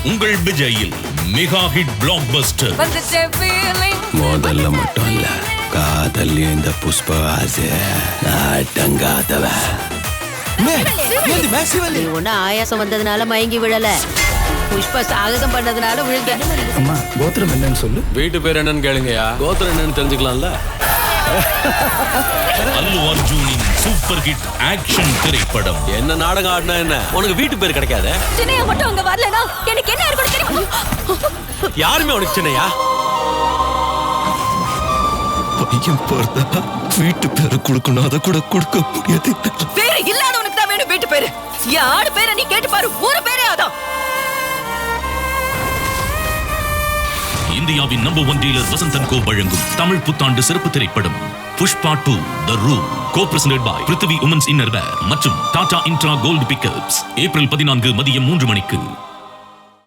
உங்கள் விஜயில் mega hit black Bastar. முதல்ல மட்டும் இல்ல, காதல்லையும் இந்த புஷ்ப ஆசை அடங்காதவன். ஒண்ணு ஆயாசம் வந்ததுனால மயங்கி விழல, புஷ்ப சாகசம் பண்ணதுனால விழுங்க. அம்மா கோத்திரம் என்னன்னு சொல்லு. வீட்டு பேர் என்னன்னு கேளுங்கயா, கோத்திரம் என்னன்னு தெரிஞ்சுக்கலாம்ல. அல்லு அர்ஜுனின் சூப்பர் ஹிட் ஆக்ஷன் திரைப்படம். என்ன நாடகம் ஆடினா என்ன, உனக்கு வீட்டு பேர் கிடைக்காத. சின்னையா மட்டும் அங்க வரலனா எனக்கு என்ன இருக்கும் தெரியுமா? யாருமே உனக்கு சின்னையா? பையன் பிறந்தா வீட்டு பேரு கொடுக்கணும், அதை கூட கொடுக்க முடியாது. பேரு இல்லாதவனுக்கு தான் வேணும் வீட்டு பேரு. யாரு பேரை நீ கேட்டு பாரு, ஒரு பேரே அதான். இந்தியாவின் நம்பர் 1 டீலர் வசந்தன் கோ வழங்கும் தமிழ் புத்தாண்டு சிறப்பு திரைப்படம் Pushpa 2 the rule. co-presented by Prithvi women's innerwear மற்றும் Tata Intra Gold pickups. April 14 மதியம் 3 மணிக்கு.